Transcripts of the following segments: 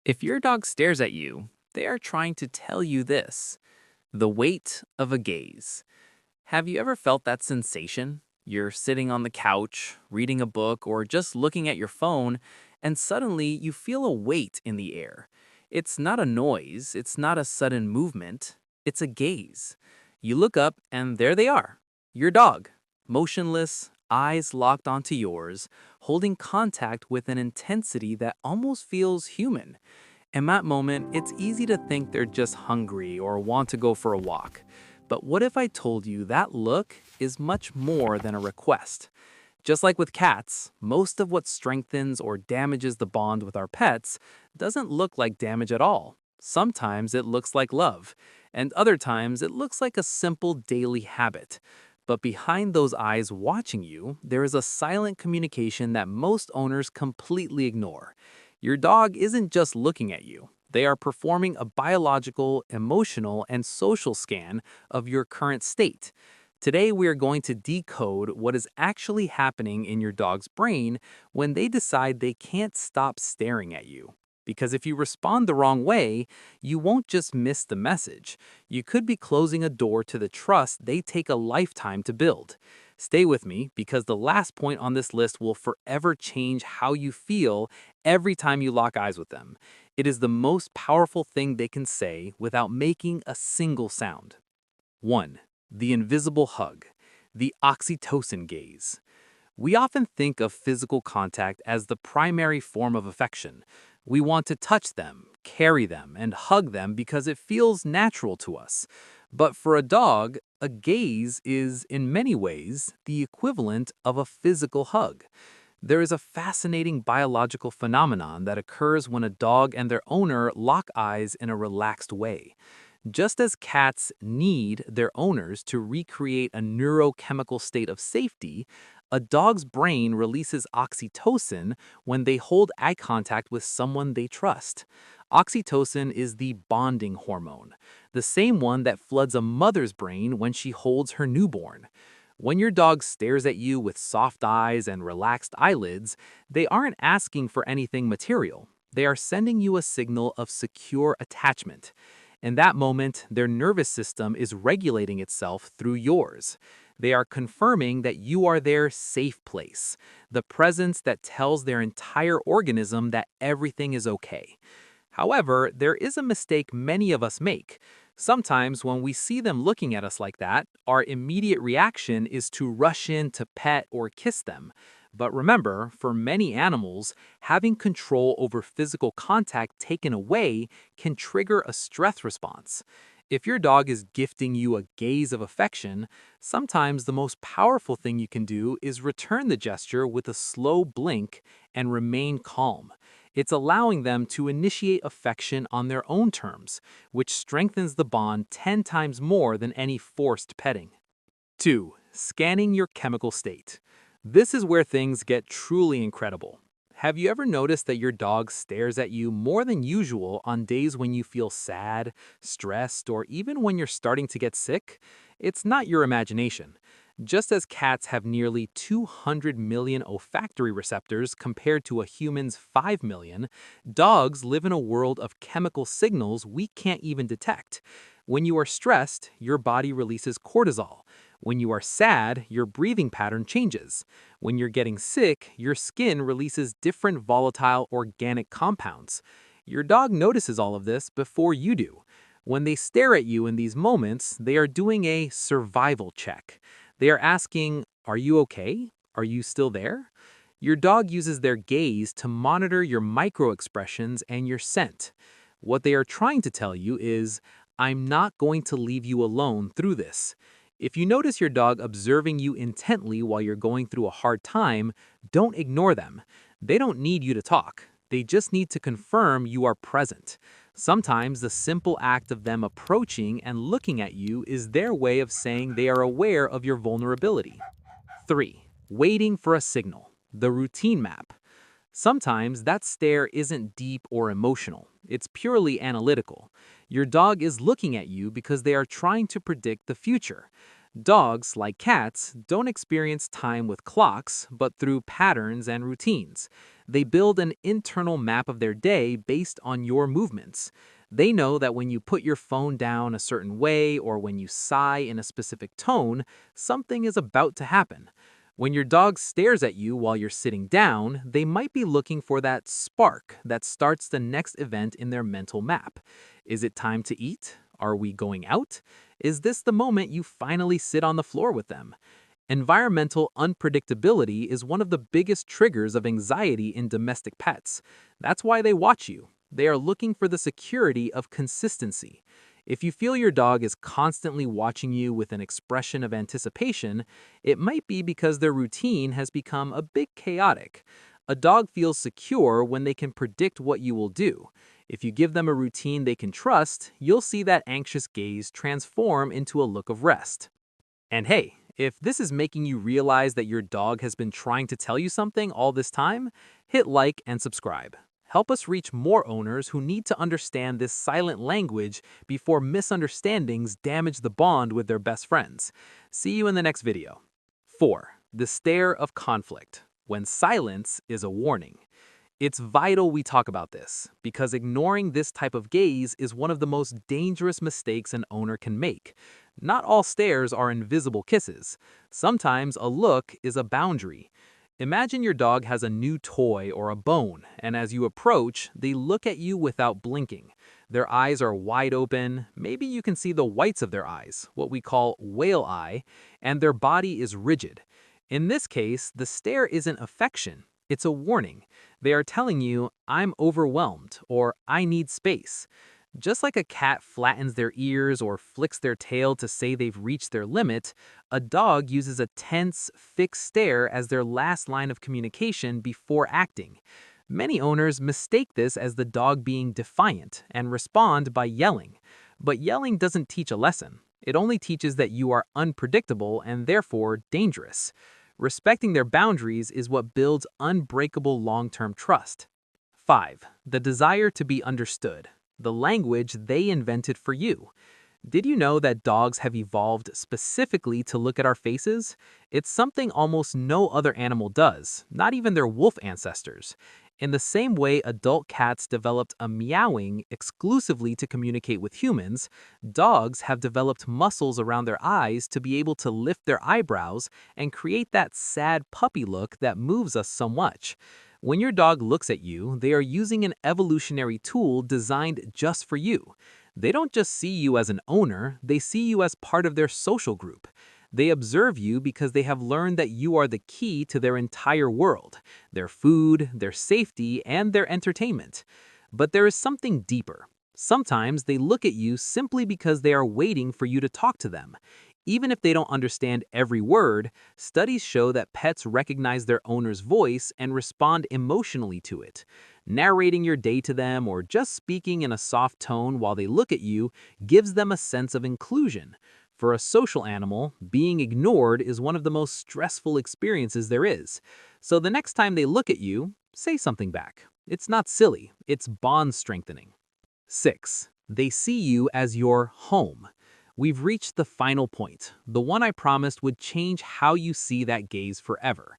If your dog stares at you, they are trying to tell you this: the weight of a gaze. Have you ever felt that sensation? You're sitting on the couch, reading a book, or just looking at your phone, and suddenly you feel a weight in the air. It's not a noise, it's not a sudden movement, it's a gaze. You look up, and there they are, your dog, motionless, eyes locked onto yours, holding contact with an intensity that almost feels human. In that moment, it's easy to think they're just hungry or want to go for a walk. But what if I told you that look is much more than a request? Just like with cats, most of what strengthens or damages the bond with our pets doesn't look like damage at all. Sometimes it looks like love, and other times it looks like a simple daily habit. But behind those eyes watching you, there is a silent communication that most owners completely ignore. Your dog isn't just looking at you. They are performing a biological, emotional, and social scan of your current state. Today, we are going to decode what is actually happening in your dog's brain when they decide they can't stop staring at you. Because if you respond the wrong way, you won't just miss the message. You could be closing a door to the trust they take a lifetime to build. Stay with me because the last point on this list will forever change how you feel every time you lock eyes with them. It is the most powerful thing they can say without making a single sound. 1. The invisible hug, the oxytocin gaze. We often think of physical contact as the primary form of affection. We want to touch them, carry them, and hug them because it feels natural to us. But for a dog, a gaze is, in many ways, the equivalent of a physical hug. There is a fascinating biological phenomenon that occurs when a dog and their owner lock eyes in a relaxed way. Just as cats need their owners to recreate a neurochemical state of safety, a dog's brain releases oxytocin when they hold eye contact with someone they trust. Oxytocin is the bonding hormone, the same one that floods a mother's brain when she holds her newborn. When your dog stares at you with soft eyes and relaxed eyelids, they aren't asking for anything material. They are sending you a signal of secure attachment. In that moment, their nervous system is regulating itself through yours. They are confirming that you are their safe place, the presence that tells their entire organism that everything is okay. However, there is a mistake many of us make. Sometimes when we see them looking at us like that, our immediate reaction is to rush in to pet or kiss them. But remember, for many animals, having control over physical contact taken away can trigger a stress response. If your dog is gifting you a gaze of affection, sometimes the most powerful thing you can do is return the gesture with a slow blink and remain calm. It's allowing them to initiate affection on their own terms, which strengthens the bond 10 times more than any forced petting. 2. Scanning your chemical state. This is where things get truly incredible. Have you ever noticed that your dog stares at you more than usual on days when you feel sad, stressed, or even when you're starting to get sick? It's not your imagination. Just as cats have nearly 200 million olfactory receptors compared to a human's 5 million, dogs live in a world of chemical signals we can't even detect. When you are stressed, your body releases cortisol. When you are sad, your breathing pattern changes. When you're getting sick, your skin releases different volatile organic compounds. Your dog notices all of this before you do. When they stare at you in these moments, they are doing a survival check. They are asking, "Are you okay? Are you still there?" Your dog uses their gaze to monitor your micro expressions and your scent. What they are trying to tell you is, "I'm not going to leave you alone through this." If you notice your dog observing you intently while you're going through a hard time, don't ignore them. They don't need you to talk. They just need to confirm you are present. Sometimes the simple act of them approaching and looking at you is their way of saying they are aware of your vulnerability. 3. Waiting for a signal. The routine map. Sometimes that stare isn't deep or emotional. It's purely analytical. Your dog is looking at you because they are trying to predict the future. Dogs, like cats, don't experience time with clocks, but through patterns and routines. They build an internal map of their day based on your movements. They know that when you put your phone down a certain way or when you sigh in a specific tone, something is about to happen. When your dog stares at you while you're sitting down, they might be looking for that spark that starts the next event in their mental map. Is it time to eat? Are we going out? Is this the moment you finally sit on the floor with them? Environmental unpredictability is one of the biggest triggers of anxiety in domestic pets. That's why they watch you. They are looking for the security of consistency. If you feel your dog is constantly watching you with an expression of anticipation, it might be because their routine has become a bit chaotic. A dog feels secure when they can predict what you will do. If you give them a routine they can trust, you'll see that anxious gaze transform into a look of rest. And hey, if this is making you realize that your dog has been trying to tell you something all this time, hit like and subscribe. Help us reach more owners who need to understand this silent language before misunderstandings damage the bond with their best friends. See you in the next video. 4. The stare of conflict, when silence is a warning. It's vital we talk about this, because ignoring this type of gaze is one of the most dangerous mistakes an owner can make. Not all stares are invisible kisses. Sometimes a look is a boundary. Imagine your dog has a new toy or a bone, and as you approach, they look at you without blinking. Their eyes are wide open, maybe you can see the whites of their eyes, what we call whale eye, and their body is rigid. In this case, the stare isn't affection, it's a warning. They are telling you, I'm overwhelmed, or I need space. Just like a cat flattens their ears or flicks their tail to say they've reached their limit, a dog uses a tense, fixed stare as their last line of communication before acting. Many owners mistake this as the dog being defiant and respond by yelling. But yelling doesn't teach a lesson. It only teaches that you are unpredictable and therefore dangerous. Respecting their boundaries is what builds unbreakable long-term trust. 5. The desire to be understood, the language they invented for you. Did you know that dogs have evolved specifically to look at our faces? It's something almost no other animal does, not even their wolf ancestors. In the same way adult cats developed a meowing exclusively to communicate with humans, dogs have developed muscles around their eyes to be able to lift their eyebrows and create that sad puppy look that moves us so much. When your dog looks at you, they are using an evolutionary tool designed just for you. They don't just see you as an owner, they see you as part of their social group. They observe you because they have learned that you are the key to their entire world, their food, their safety, and their entertainment. But there is something deeper. Sometimes they look at you simply because they are waiting for you to talk to them. Even if they don't understand every word, studies show that pets recognize their owner's voice and respond emotionally to it. Narrating your day to them or just speaking in a soft tone while they look at you gives them a sense of inclusion. For a social animal, being ignored is one of the most stressful experiences there is. So the next time they look at you, say something back. It's not silly, it's bond strengthening. 6. They see you as your home. We've reached the final point, the one I promised would change how you see that gaze forever.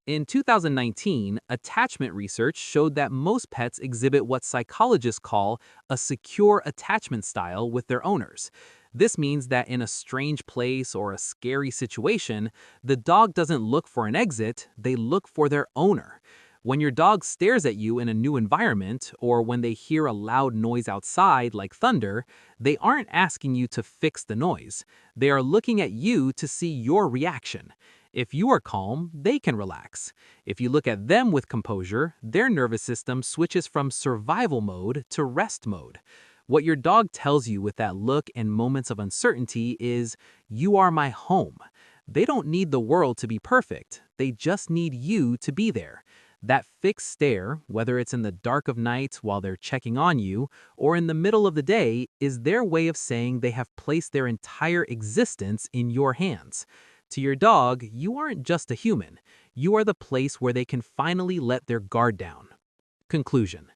In 2019, attachment research showed that most pets exhibit what psychologists call a secure attachment style with their owners. This means that in a strange place or a scary situation, the dog doesn't look for an exit, they look for their owner. When your dog stares at you in a new environment, or when they hear a loud noise outside like thunder, they aren't asking you to fix the noise. They are looking at you to see your reaction. If you are calm, they can relax. If you look at them with composure, their nervous system switches from survival mode to rest mode. What your dog tells you with that look and moments of uncertainty is, "You are my home." They don't need the world to be perfect, they just need you to be there. That fixed stare, whether it's in the dark of night while they're checking on you, or in the middle of the day, is their way of saying they have placed their entire existence in your hands. To your dog, you aren't just a human. You are the place where they can finally let their guard down. Conclusion.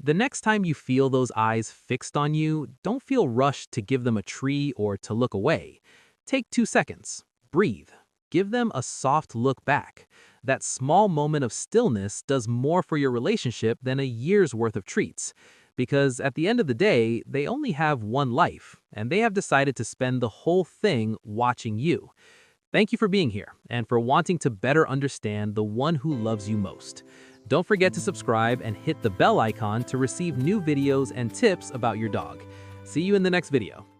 The next time you feel those eyes fixed on you, don't feel rushed to give them a treat or to look away. Take 2 seconds. Breathe. Give them a soft look back. That small moment of stillness does more for your relationship than a year's worth of treats. Because at the end of the day, they only have one life, and they have decided to spend the whole thing watching you. Thank you for being here and for wanting to better understand the one who loves you most. Don't forget to subscribe and hit the bell icon to receive new videos and tips about your dog. See you in the next video.